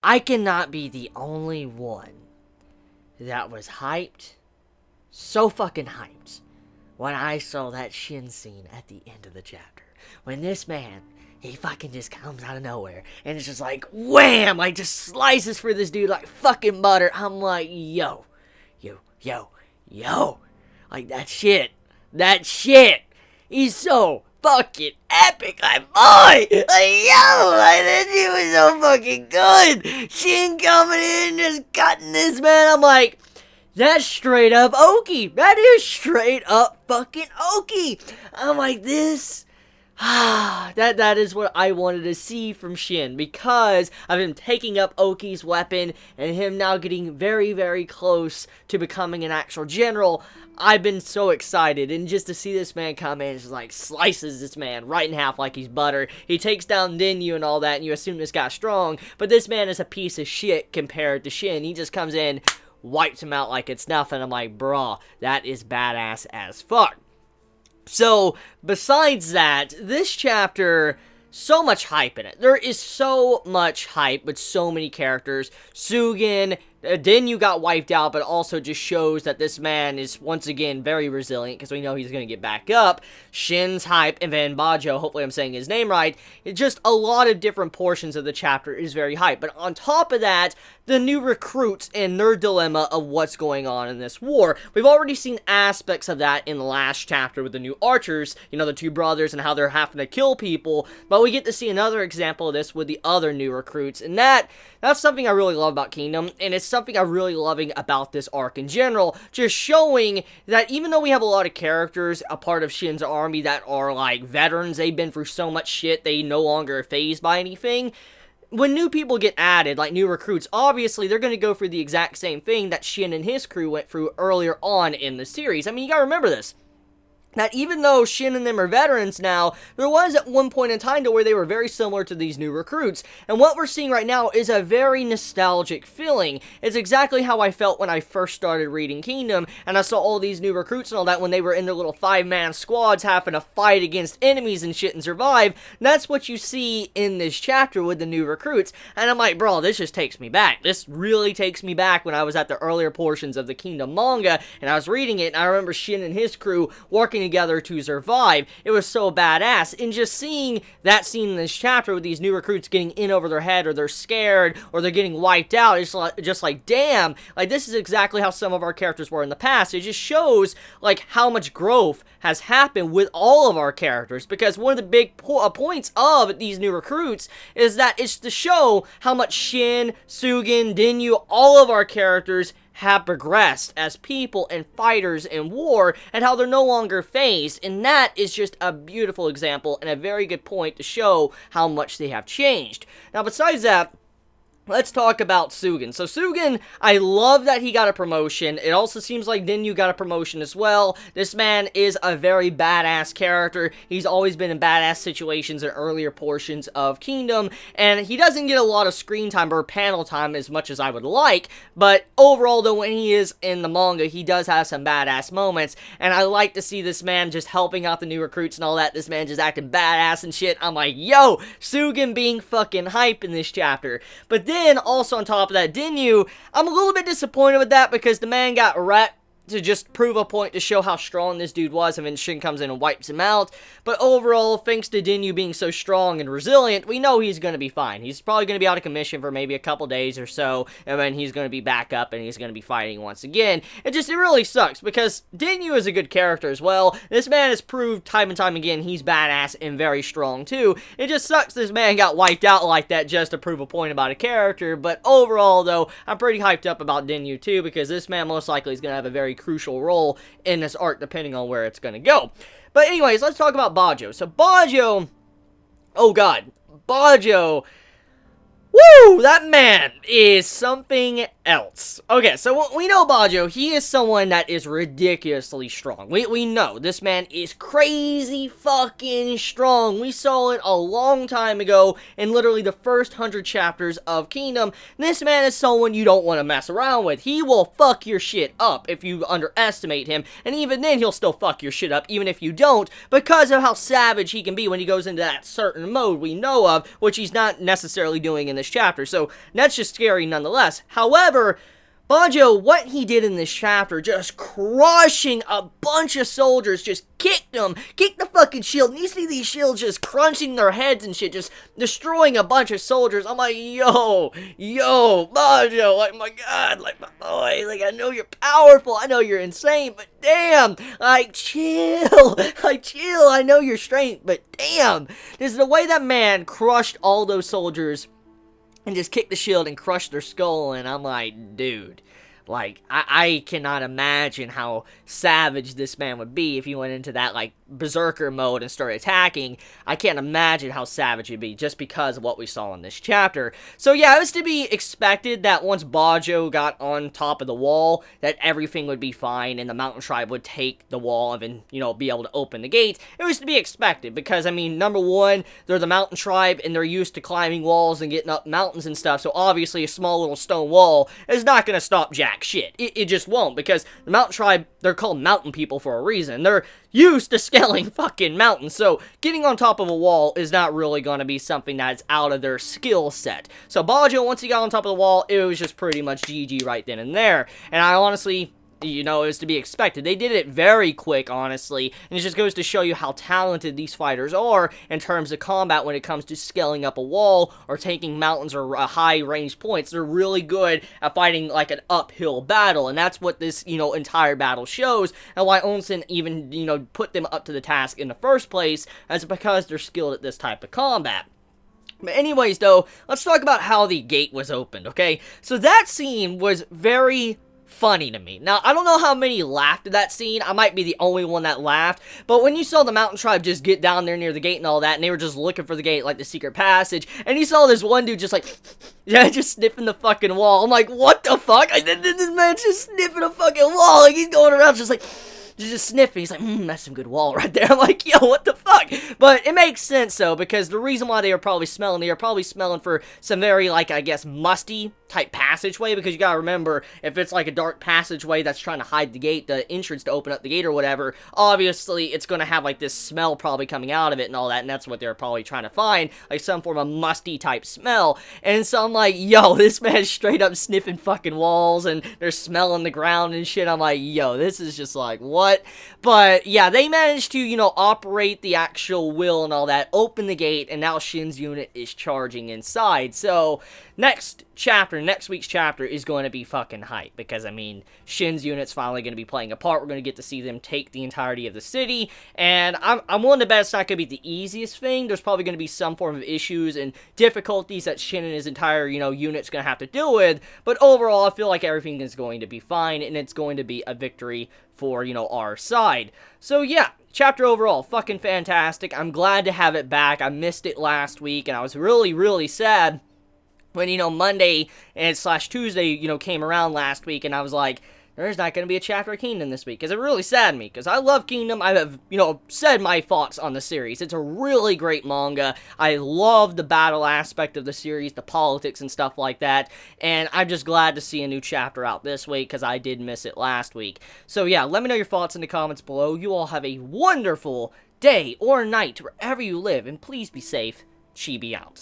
I cannot be the only one that was hyped, so fucking hyped, when I saw that Shin scene at the end of the chapter. When this man, he fucking just comes out of nowhere, and it's just like, wham! Like, just slices for this dude like fucking butter. I'm like, yo. Like, that shit is so fucking epic, like, boy! Like, yo! Like, that shit was so fucking good! Shin coming in, just cutting this man, I'm like, that's straight up Oki! That is straight up fucking Oki! I'm like, this... that is what I wanted to see from Shin, because of him taking up Oki's weapon, and him now getting very, very close to becoming an actual general. I've been so excited, and just to see this man come in, just like slices this man right in half like he's butter. He takes down Denyu and all that, and you assume this guy's strong, but this man is a piece of shit compared to Shin. He just comes in, wipes him out like it's nothing. I'm like, bruh, that is badass as fuck. So, besides that, this chapter, so much hype in it. There is so much hype with so many characters. Sugen, Denyu got wiped out, but also just shows that this man is, once again, very resilient, because we know he's going to get back up. Shin's hype, and then Bajio, hopefully I'm saying his name right. It's just a lot of different portions of the chapter is very hype. But on top of that, the new recruits and their dilemma of what's going on in this war. We've already seen aspects of that in the last chapter with the new archers, you know, the two brothers and how they're having to kill people, but we get to see another example of this with the other new recruits, and that's something I really love about Kingdom, and it's something I'm really loving about this arc in general, just showing that even though we have a lot of characters, a part of Shin's army that are like veterans, they've been through so much shit, they no longer are fazed by anything. When new people get added, like new recruits, obviously they're going to go through the exact same thing that Shin and his crew went through earlier on in the series. I mean, you gotta remember this. That even though Shin and them are veterans now, there was at one point in time to where they were very similar to these new recruits. And what we're seeing right now is a very nostalgic feeling. It's exactly how I felt when I first started reading Kingdom, and I saw all these new recruits and all that when they were in their little 5-man squads having to fight against enemies and shit and survive. And that's what you see in this chapter with the new recruits. And I'm like, bro, this just takes me back. This really takes me back when I was at the earlier portions of the Kingdom manga, and I was reading it, and I remember Shin and his crew working together to survive. It was so badass, and just seeing that scene in this chapter with these new recruits getting in over their head, or they're scared, or they're getting wiped out, it's just like, damn, like this is exactly how some of our characters were in the past. It just shows like how much growth has happened with all of our characters, because one of the big points of these new recruits is that it's to show how much Shin, Sugen, Denyu, all of our characters have progressed as people and fighters in war, and how they're no longer phased, and that is just a beautiful example and a very good point to show how much they have changed. Now, besides that, let's talk about Sugen. So Sugen, I love that he got a promotion. It also seems like Denyu got a promotion as well. This man is a very badass character. He's always been in badass situations in earlier portions of Kingdom, and he doesn't get a lot of screen time or panel time as much as I would like, but overall though, when he is in the manga, he does have some badass moments, and I like to see this man just helping out the new recruits and all that. This man just acting badass and shit. I'm like, yo, Sugen being fucking hype in this chapter. But then also on top of that, Denyu, I'm a little bit disappointed with that, because the man got wrecked to just prove a point to show how strong this dude was, and then Shin comes in and wipes him out. But overall, thanks to Denyu being so strong and resilient, we know he's going to be fine. He's probably going to be out of commission for maybe a couple days or so, and then he's going to be back up and he's going to be fighting once again. It really sucks, because Denyu is a good character as well. This man has proved time and time again he's badass and very strong too. It just sucks this man got wiped out like that just to prove a point about a character. But overall though, I'm pretty hyped up about Denyu too, because this man most likely is going to have a very crucial role in this arc depending on where it's going to go. But anyways, let's talk about Bajio. So Bajio, oh god, Bajio, woo, that man is something else. Okay, so we know Bajio, he is someone that is ridiculously strong. We know this man is crazy fucking strong. We saw it a long time ago in literally the first 100 chapters of Kingdom. This man is someone you don't want to mess around with. He will fuck your shit up if you underestimate him, and even then he'll still fuck your shit up even if you don't, because of how savage he can be when he goes into that certain mode we know of, which he's not necessarily doing in this chapter. So that's just scary nonetheless. However, Bajio, what he did in this chapter, just crushing a bunch of soldiers, just kicked the fucking shield, and you see these shields just crunching their heads and shit, just destroying a bunch of soldiers. I'm like, yo, Bajio, like, my god, like, my boy, like, I know you're powerful, I know you're insane, but damn, like, chill, I know your strength, but damn, this is the way that man crushed all those soldiers and just kicked the shield and crushed their skull, and I'm like, dude, like, I cannot imagine how savage this man would be if he went into that, like, berserker mode and started attacking. I can't imagine how savage he'd be just because of what we saw in this chapter. So yeah, it was to be expected that once Bajio got on top of the wall, that everything would be fine and the mountain tribe would take the wall and, you know, be able to open the gate. It was to be expected because, I mean, number one, they're the mountain tribe and they're used to climbing walls and getting up mountains and stuff, so obviously a small little stone wall is not going to stop jack shit. It just won't, because the mountain tribe, they're called mountain people for a reason. They're used to scaling fucking mountains, so getting on top of a wall is not really going to be something that's out of their skill set. So Bajio, once he got on top of the wall, it was just pretty much GG right then and there. And I honestly, you know, it was to be expected. They did it very quick, honestly, and it just goes to show you how talented these fighters are in terms of combat when it comes to scaling up a wall or taking mountains or high range points. They're really good at fighting like an uphill battle, and that's what this, you know, entire battle shows, and why Onsen even, you know, put them up to the task in the first place, as because they're skilled at this type of combat. But anyways, though, let's talk about how the gate was opened, okay? So that scene was very funny to me. Now, I don't know how many laughed at that scene. I might be the only one that laughed. But when you saw the mountain tribe just get down there near the gate and all that, and they were just looking for the gate, like the secret passage, and you saw this one dude just like, yeah, just sniffing the fucking wall. I'm like, what the fuck? This man's just sniffing a fucking wall. Like, he's going around just like, just sniffing. He's like, that's some good wall right there. I'm like, yo, what the fuck? But it makes sense, though, because the reason why they are probably smelling for some very, like, I guess, musty type passageway, because you gotta remember, if it's like a dark passageway that's trying to hide the gate, the entrance to open up the gate or whatever, obviously it's gonna have like this smell probably coming out of it and all that, and that's what they're probably trying to find, like some form of musty type smell. And so I'm like, yo, this man's straight up sniffing fucking walls and they're smelling the ground and shit. I'm like, yo, this is just like, what? But yeah, they managed to, you know, operate the actual will and all that, open the gate, and now Shin's unit is charging inside. So next week's chapter is going to be fucking hype, because, I mean, Shin's unit's finally going to be playing a part. We're going to get to see them take the entirety of the city, and I'm willing to bet it's not going to be the easiest thing. There's probably going to be some form of issues and difficulties that Shin and his entire, you know, unit's going to have to deal with, but overall, I feel like everything is going to be fine, and it's going to be a victory for, you know, our side. So, yeah, chapter overall, fucking fantastic. I'm glad to have it back. I missed it last week, and I was really, really sad when, you know, Monday and / Tuesday, you know, came around last week, and I was like, there's not going to be a chapter of Kingdom this week, because it really saddened me, because I love Kingdom. I have, you know, said my thoughts on the series. It's a really great manga. I love the battle aspect of the series, the politics and stuff like that, and I'm just glad to see a new chapter out this week, because I did miss it last week. So yeah, let me know your thoughts in the comments below. You all have a wonderful day or night wherever you live, and please be safe. Chibi out.